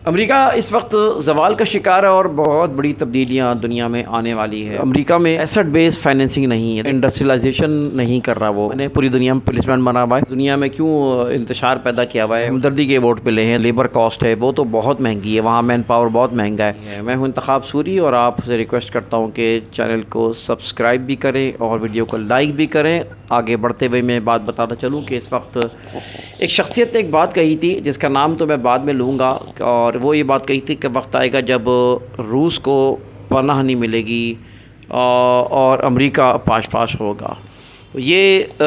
امریکہ اس وقت زوال کا شکار ہے اور بہت بڑی تبدیلیاں دنیا میں آنے والی ہے۔ امریکہ میں ایسٹ بیس فائنینسنگ نہیں ہے، انڈسٹریلائزیشن نہیں کر رہا، وہ نے پوری دنیا میں پولیسمین بنا ہوا ہے۔ دنیا میں کیوں انتشار پیدا کیا ہوا ہے؟ ہمدردی کے ووٹ ملے ہیں، لیبر کاسٹ ہے وہ تو بہت مہنگی ہے، وہاں مین پاور بہت مہنگا ہے۔ میں ہوں انتخاب سوری اور آپ سے ریکویسٹ کرتا ہوں کہ چینل کو سبسکرائب بھی کریں اور ویڈیو کو لائک بھی کریں۔ آگے بڑھتے ہوئے میں بات بتاتا چلوں کہ اس وقت ایک شخصیت نے ایک بات کہی تھی جس کا نام تو میں بعد میں لوں گا، اور وہ یہ بات کہی تھی کہ وقت آئے گا جب روس کو پناہ نہیں ملے گی اور امریکہ پاش پاش ہوگا۔ یہ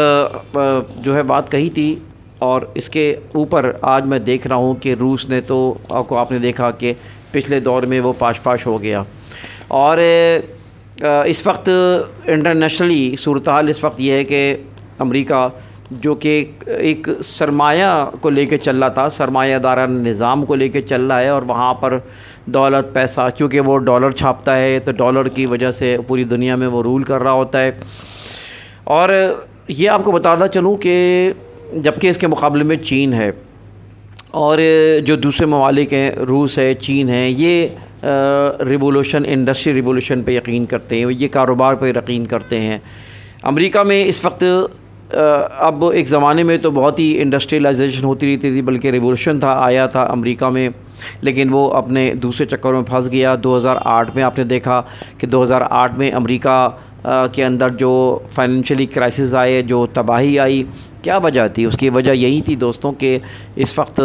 جو ہے بات کہی تھی، اور اس کے اوپر آج میں دیکھ رہا ہوں کہ روس نے تو آپ نے دیکھا کہ پچھلے دور میں وہ پاش پاش ہو گیا، اور اس وقت انٹرنیشنلی صورتحال اس وقت یہ ہے کہ امریکہ جو کہ ایک سرمایہ کو لے کے چل رہا تھا، سرمایہ دارہ نظام کو لے کے چل رہا ہے، اور وہاں پر ڈالر پیسہ، کیونکہ وہ ڈالر چھاپتا ہے تو ڈالر کی وجہ سے پوری دنیا میں وہ رول کر رہا ہوتا ہے۔ اور یہ آپ کو بتاتا چلوں کہ جبکہ اس کے مقابلے میں چین ہے، اور جو دوسرے ممالک ہیں، روس ہے، چین ہے، یہ ریولوشن، انڈسٹری ریولوشن پہ یقین کرتے ہیں، یہ کاروبار پہ یقین کرتے ہیں۔ امریکہ میں اس وقت اب ایک زمانے میں تو بہت ہی انڈسٹریلائزیشن ہوتی رہتی تھی، بلکہ ریولوشن آیا تھا امریکہ میں، لیکن وہ اپنے دوسرے چکر میں پھنس گیا۔ 2008 میں آپ نے دیکھا کہ 2008 میں امریکہ کے اندر جو فائنینشلی کرائسس آئے، جو تباہی آئی، کیا وجہ تھی؟ اس کی وجہ یہی تھی دوستوں کہ اس وقت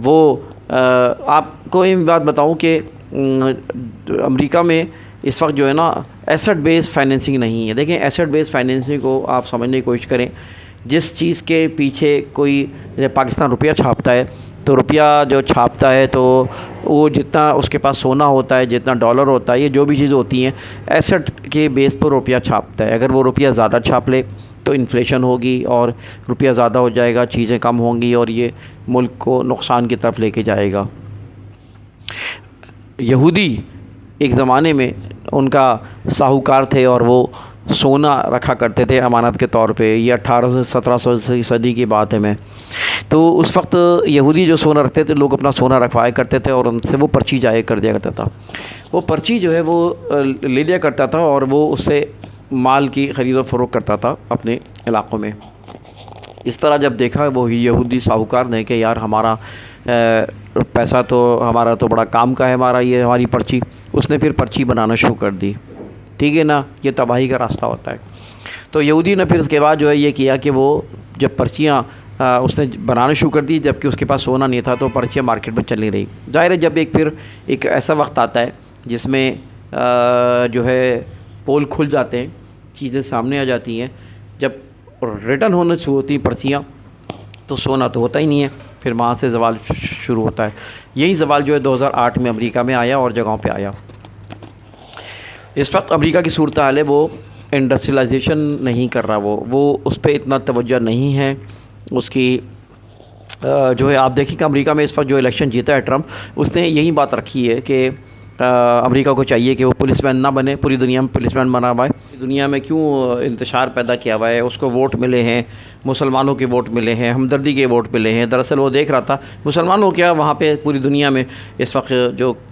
وہ آپ کو یہ بات بتاؤں کہ امریکہ میں اس وقت جو ہے نا ایسٹ بیس فائنینسنگ نہیں ہے۔ دیکھیں، ایسٹ بیس فائنینسنگ کو آپ سمجھنے کی کوشش کریں۔ جس چیز کے پیچھے کوئی پاکستان روپیہ چھاپتا ہے، تو روپیہ جو چھاپتا ہے تو وہ جتنا اس کے پاس سونا ہوتا ہے، جتنا ڈالر ہوتا ہے، یہ جو بھی چیزیں ہوتی ہیں ایسٹ کے بیس پر روپیہ چھاپتا ہے۔ اگر وہ روپیہ زیادہ چھاپ لے تو انفلیشن ہوگی اور روپیہ زیادہ ہو جائے گا، چیزیں کم ہوں گی، اور یہ ملک کو نقصان کی طرف لے کے جائے گا۔ یہودی ایک زمانے میں ان کا ساہوکار تھے، اور وہ سونا رکھا کرتے تھے امانت کے طور پہ۔ یہ 1800-1700 صدی کی بات ہے میں تو اس وقت یہودی جو سونا رکھتے تھے، لوگ اپنا سونا رکھوایا کرتے تھے، اور ان سے وہ پرچی جایا کر دیا کرتا تھا۔ وہ پرچی جو ہے وہ لے لیا کرتا تھا، اور وہ اس سے مال کی خرید و فروخت کرتا تھا اپنے علاقوں میں۔ اس طرح جب دیکھا وہ یہودی ساہوکار نے کہ یار ہمارا پیسہ تو ہمارا تو بڑا کام کا ہے، یہ ہماری پرچی، اس نے پھر پرچی بنانا شروع کر دی۔ ٹھیک ہے نا، یہ تباہی کا راستہ ہوتا ہے۔ تو یہودی نے پھر اس کے بعد جو ہے یہ کیا کہ وہ جب پرچیاں اس نے بنانا شروع کر دی، جبکہ اس کے پاس سونا نہیں تھا، تو پرچیاں مارکیٹ میں چل نہیں رہی۔ ظاہر ہے جب پھر ایک ایسا وقت آتا ہے جس میں جو ہے پول کھل جاتے ہیں، چیزیں سامنے آ جاتی ہیں، جب ریٹرن ہونے شروع ہوتی ہیں پرچیاں، تو سونا تو ہوتا ہی نہیں ہے، پھر وہاں سے زوال شروع ہوتا ہے۔ یہی زوال جو ہے 2008 میں امریکہ میں آیا اور جگہوں پہ آیا۔ اس وقت امریکہ کی صورتحال ہے، وہ انڈسٹریلائزیشن نہیں کر رہا، وہ اس پہ اتنا توجہ نہیں ہے اس کی۔ جو ہے آپ دیکھیں کہ امریکہ میں اس وقت جو الیکشن جیتا ہے ٹرمپ، اس نے یہی بات رکھی ہے کہ امریکہ کو چاہیے کہ وہ پولیس مین نہ بنے، پوری دنیا میں پولیس مین بنا ہوا ہے۔ دنیا میں کیوں انتشار پیدا کیا ہوا ہے؟ اس کو ووٹ ملے ہیں، مسلمانوں کے ووٹ ملے ہیں، ہمدردی کے ووٹ ملے ہیں۔ دراصل وہ دیکھ رہا تھا مسلمانوں کیا وہاں پہ پوری دنیا میں اس وقت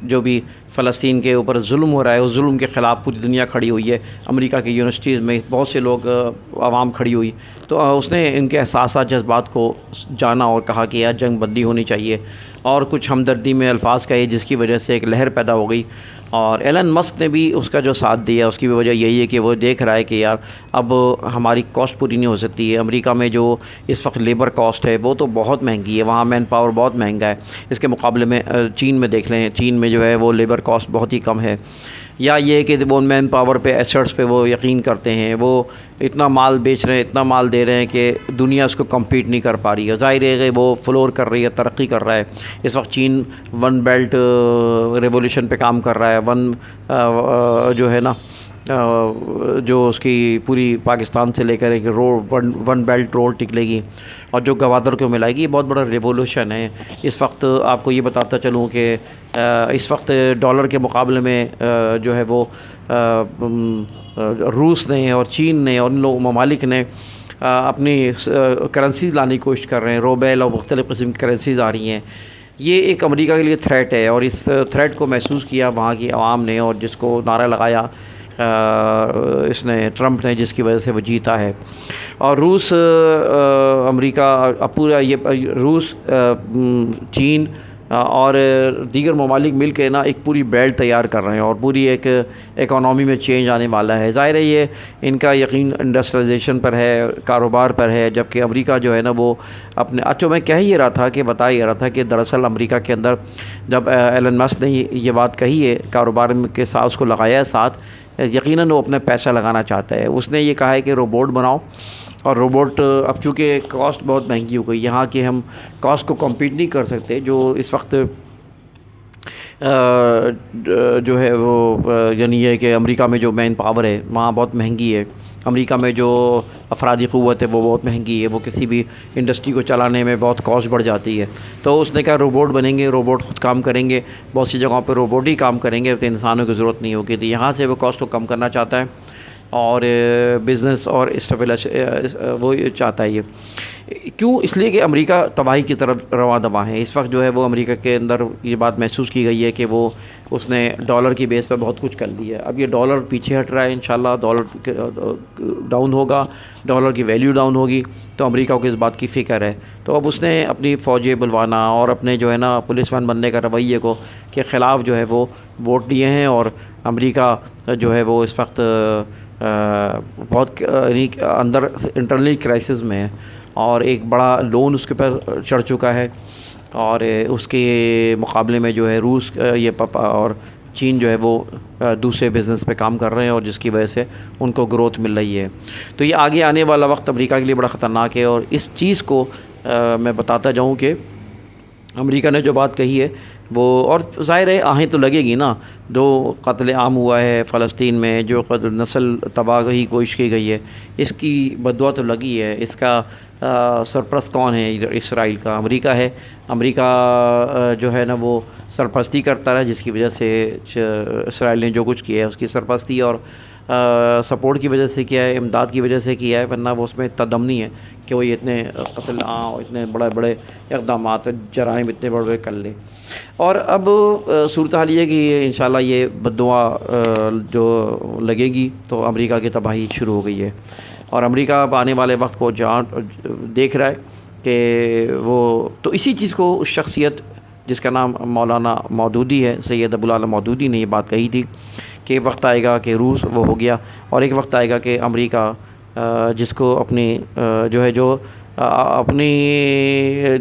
جو بھی فلسطین کے اوپر ظلم ہو رہا ہے، اس ظلم کے خلاف پوری دنیا کھڑی ہوئی ہے۔ امریکہ کی یونیورسٹیز میں بہت سے لوگ، عوام کھڑی ہوئی، تو اس نے ان کے احساسات، جذبات کو جانا اور کہا کہ یار جنگ بندی ہونی چاہیے، اور کچھ ہمدردی میں الفاظ کہے، جس کی وجہ سے ایک لہر پیدا ہو گئی۔ اور ایلن مسک نے بھی اس کا جو ساتھ دیا، اس کی بھی وجہ یہی ہے کہ وہ دیکھ رہا ہے کہ یار اب ہماری کاسٹ پوری نہیں ہو سکتی ہے۔ امریکہ میں جو اس وقت لیبر کاسٹ ہے وہ تو بہت مہنگی ہے، وہاں مین پاور بہت مہنگا ہے۔ اس کے مقابلے میں چین میں دیکھ لیں، چین میں جو ہے وہ لیبر کاسٹ بہت ہی کم ہے۔ یا یہ کہ وہ مین پاور پہ، ایسٹس پہ وہ یقین کرتے ہیں، وہ اتنا مال بیچ رہے ہیں، اتنا مال دے رہے ہیں کہ دنیا اس کو کمپیٹ نہیں کر پا رہی ہے۔ ظاہر ہے کہ وہ فلور کر رہی ہے، ترقی کر رہا ہے۔ اس وقت چین ون بیلٹ ریولوشن پہ کام کر رہا ہے، جو ہے نا جو اس کی پوری پاکستان سے لے کر ایک ون بیلٹ رول نکلے گی، اور جو گوادر کو ملائے گی، یہ بہت بڑا ریولوشن ہے۔ اس وقت آپ کو یہ بتاتا چلوں کہ اس وقت ڈالر کے مقابلے میں جو ہے وہ روس نے اور چین نے اور ان لوگ ممالک نے اپنی کرنسیز لانے کی کوشش کر رہے ہیں، روبیل اور مختلف قسم کی کرنسیز آ رہی ہیں۔ یہ ایک امریکہ کے لیے تھریٹ ہے، اور اس تھریٹ کو محسوس کیا وہاں کی عوام نے، اور جس کو نعرہ لگایا اس نے ٹرمپ نے، جس کی وجہ سے وہ جیتا ہے۔ اور روس امریکہ پورا یہ روس چین اور دیگر ممالک مل کے نا ایک پوری بیلٹ تیار کر رہے ہیں، اور پوری ایک اکانومی میں چینج آنے والا ہے۔ ظاہر ہے یہ ان کا یقین انڈسٹریلائزیشن پر ہے، کاروبار پر ہے، جبکہ امریکہ جو ہے نا وہ اپنے میں کہہ ہی رہا تھا، کہ بتا ہی رہا تھا کہ دراصل امریکہ کے اندر جب ایلن مسک نے یہ بات کہی ہے، کاروبار کے ساتھ اس کو لگایا ہے ساتھ، یقیناً وہ اپنا پیسہ لگانا چاہتا ہے۔ اس نے یہ کہا ہے کہ روبوٹ بناؤ، اور روبوٹ اب چونکہ کاسٹ بہت مہنگی ہو گئی، یہاں کے ہم کاسٹ کو کمپیٹ نہیں کر سکتے، جو اس وقت جو ہے وہ یعنی یہ کہ امریکہ میں جو مین پاور ہے وہاں بہت مہنگی ہے، امریکہ میں جو افرادی قوت ہے وہ بہت مہنگی ہے، وہ کسی بھی انڈسٹری کو چلانے میں بہت کاسٹ بڑھ جاتی ہے۔ تو اس نے کہا روبوٹ بنیں گے، روبوٹ خود کام کریں گے، بہت سی جگہوں پہ روبوٹ ہی کام کریں گے، تو انسانوں کی ضرورت نہیں ہوگی۔ تو یہاں سے وہ کاسٹ کو کم کرنا چاہتا ہے، اور بزنس اور اسٹیبلش وہ چاہتا ہے۔ یہ کیوں؟ اس لیے کہ امریکہ تباہی کی طرف رواں دواں ہے اس وقت۔ جو ہے وہ امریکہ کے اندر یہ بات محسوس کی گئی ہے کہ اس نے ڈالر کی بیس پہ بہت کچھ کر دیا ہے۔ اب یہ ڈالر پیچھے ہٹ رہا ہے، انشاءاللہ ڈالر ڈاؤن ہوگا، ڈالر کی ویلیو ڈاؤن ہوگی، تو امریکہ کو اس بات کی فکر ہے۔ تو اب اس نے اپنی فوجیں بلوانا اور اپنے جو ہے نا پولیس مین بننے کا رویے کو کے خلاف جو ہے وہ ووٹ دیے ہیں، اور امریکہ جو ہے وہ اس وقت بہت اندر انٹرنل کرائسس میں ہے، اور ایک بڑا لون اس کے پر چڑھ چکا ہے، اور اس کے مقابلے میں جو ہے روس اور چین جو ہے وہ دوسرے بزنس پہ کام کر رہے ہیں، اور جس کی وجہ سے ان کو گروتھ مل رہی ہے۔ تو یہ آگے آنے والا وقت امریکہ کے لیے بڑا خطرناک ہے، اور اس چیز کو میں بتاتا جاؤں کہ امریکہ نے جو بات کہی ہے وہ، اور ظاہر ہے آہیں تو لگے گی نا، جو قتل عام ہوا ہے فلسطین میں، جو نسل تباہی کوشش کی گئی ہے، اس کی بددعا تو لگی ہے۔ اس کا سرپرست کون ہے؟ اسرائیل کا، امریکہ ہے۔ امریکہ جو ہے نا وہ سرپرستی کرتا ہے، جس کی وجہ سے اسرائیل نے جو کچھ کیا ہے اس کی سرپرستی اور سپورٹ کی وجہ سے کیا ہے، امداد کی وجہ سے کیا ہے، ورنہ وہ اس میں اتنا دم نہیں ہے کہ وہ یہ اتنے قتل عام، اتنے بڑے بڑے اقدامات، جرائم اتنے بڑے بڑے کر لے۔ اور اب صورتحال یہ ہے کہ انشاءاللہ یہ بددعا جو لگے گی تو امریکہ کی تباہی شروع ہو گئی ہے، اور امریکہ اب آنے والے وقت کو دیکھ رہا ہے کہ وہ تو اسی چیز کو اس شخصیت جس کا نام مولانا مودودی ہے، سید ابوالعلا مودودی نے یہ بات کہی تھی کہ وقت آئے گا کہ روس وہ ہو گیا، اور ایک وقت آئے گا کہ امریکہ جس کو اپنی اپنی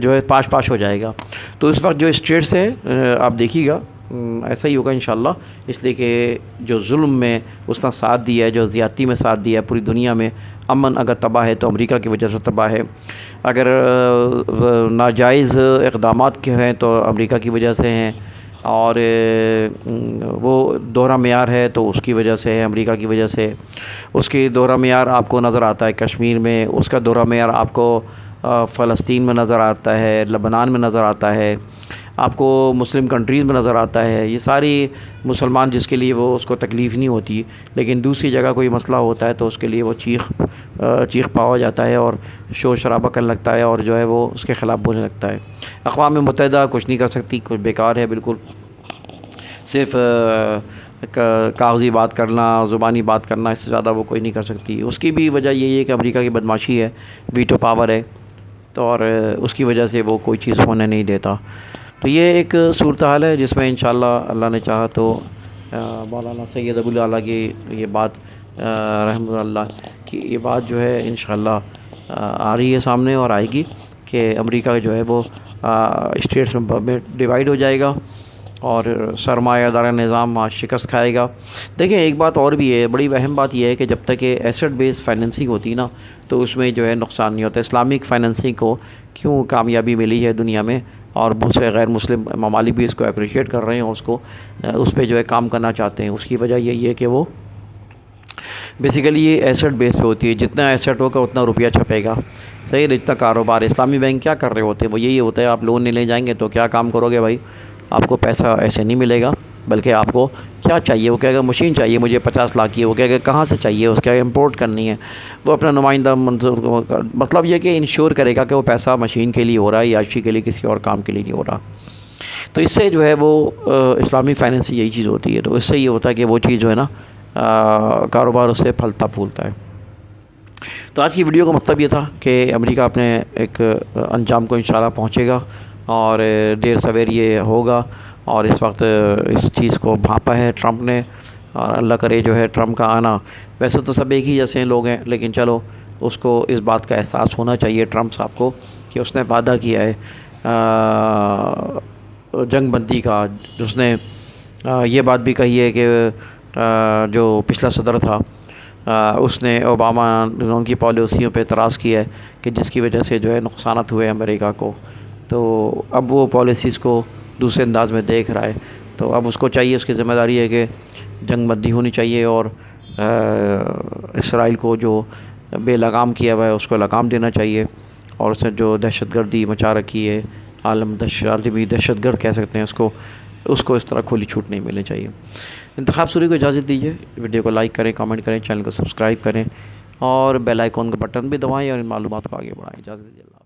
جو ہے پاش ہو جائے گا۔ تو اس وقت جو اسٹیٹس ہے آپ دیکھیے گا ایسا ہی ہوگا انشاءاللہ، اس لیے کہ جو ظلم میں اس نے ساتھ دیا ہے، جو زیادتی میں ساتھ دیا ہے، پوری دنیا میں امن اگر تباہ ہے تو امریکہ کی وجہ سے تباہ ہے، اگر ناجائز اقدامات کے ہیں تو امریکہ کی وجہ سے ہیں، اور وہ دوہرا معیار ہے تو اس کی وجہ سے ہے، امریکہ کی وجہ سے۔ اس کی دوہرا معیار آپ کو نظر آتا ہے کشمیر میں، اس کا دوہرا معیار آپ کو فلسطین میں نظر آتا ہے، لبنان میں نظر آتا ہے، آپ کو مسلم کنٹریز میں نظر آتا ہے۔ یہ ساری مسلمان جس کے لیے وہ اس کو تکلیف نہیں ہوتی، لیکن دوسری جگہ کوئی مسئلہ ہوتا ہے تو اس کے لیے وہ چیخ پاوا جاتا ہے اور شور شرابہ کرنے لگتا ہے، اور جو ہے وہ اس کے خلاف بولنے لگتا ہے۔ اقوام متحدہ کچھ نہیں کر سکتی، کچھ بیکار ہے بالکل، صرف کاغذی بات کرنا، زبانی بات کرنا، اس سے زیادہ وہ کوئی نہیں کر سکتی۔ اس کی بھی وجہ یہی ہے کہ امریکہ کی بدماشی ہے، ویٹو پاور ہے، تو اور اس کی وجہ سے وہ کوئی چیز ہونے نہیں دیتا۔ تو یہ ایک صورتحال ہے جس میں انشاءاللہ اللہ نے چاہا تو مولانا سید ابوالعلا کی یہ بات رحمۃ اللہ کی یہ بات جو ہے انشاءاللہ آ رہی ہے سامنے اور آئے گی کہ امریکہ جو ہے وہ اسٹیٹس میں ڈیوائیڈ ہو جائے گا اور سرمایہ دار نظام شکست کھائے گا۔ دیکھیں ایک بات اور بھی ہے، بڑی اہم بات یہ ہے کہ جب تک کہ ایسٹ بیس فائننسنگ ہوتی نا تو اس میں جو ہے نقصان نہیں ہوتا۔ اسلامک فائننسنگ کو کیوں کامیابی ملی ہے دنیا میں، اور دوسرے غیر مسلم ممالک بھی اس کو اپریشیٹ کر رہے ہیں، اس پہ جو ہے کام کرنا چاہتے ہیں۔ اس کی وجہ یہی ہے کہ وہ بیسیکلی یہ ایسٹ بیس پہ ہوتی ہے، جتنا ایسٹ ہوگا اتنا روپیہ چھپے گا، صحیح، جتنا کاروبار۔ اسلامی بینک کیا کر رہے ہوتے ہیں؟ وہ یہی ہوتا ہے، آپ لون نہیں لے جائیں گے تو کیا کام کرو گے بھائی، آپ کو پیسہ ایسے نہیں ملے گا، بلکہ آپ کو کیا چاہیے، وہ کہے گا مشین چاہیے مجھے 50 لاکھ کی، وہ کہے گا کہاں سے چاہیے، اس کے امپورٹ کرنی ہے، وہ اپنا نمائندہ مطلب یہ کہ انشور کرے گا کہ وہ پیسہ مشین کے لیے ہو رہا ہے یا اشی کے لیے، کسی اور کام کے لیے نہیں ہو رہا۔ تو اس سے جو ہے وہ اسلامی فائنینس یہی چیز ہوتی ہے، تو اس سے یہ ہوتا ہے کہ وہ چیز جو ہے نا کاروبار اس سے پھلتا پھولتا ہے۔ تو آج کی ویڈیو کا مطلب یہ تھا کہ امریکہ اپنے ایک انجام کو انشاءاللہ پہنچے گا، اور دیر سویر یہ ہوگا، اور اس وقت اس چیز کو بھانپا ہے ٹرمپ نے، اور اللہ کرے جو ہے ٹرمپ کا آنا، ویسے تو سب ایک ہی جیسے لوگ ہیں، لیکن چلو اس کو اس بات کا احساس ہونا چاہیے ٹرمپ صاحب کو کہ اس نے وعدہ کیا ہے جنگ بندی کا۔ اس نے یہ بات بھی کہی ہے کہ جو پچھلا صدر تھا اس نے اوباما ان کی پالیسیوں پہ اعتراض کیا ہے کہ جس کی وجہ سے جو ہے نقصانات ہوئے امریکہ کو، تو اب وہ پالیسیز کو دوسرے انداز میں دیکھ رہا ہے۔ تو اب اس کو چاہیے، اس کی ذمہ داری ہے کہ جنگ بندی ہونی چاہیے، اور اسرائیل کو جو بے لگام کیا ہوا ہے اس کو لگام دینا چاہیے، اور اس نے جو دہشت گردی مچا رکھی ہے، عالمی دہشت گرد کہہ سکتے ہیں اس کو اس طرح کھلی چھوٹ نہیں ملنی چاہیے۔ انتخاب سوری کو اجازت دیجیے، ویڈیو کو لائک کریں، کامنٹ کریں، چینل کو سبسکرائب کریں، اور بیل آئیکن کا بٹن بھی دبائیں، اور ان معلومات کو آگے بڑھائیں۔ اجازت دیجیے، اللہ حافظ۔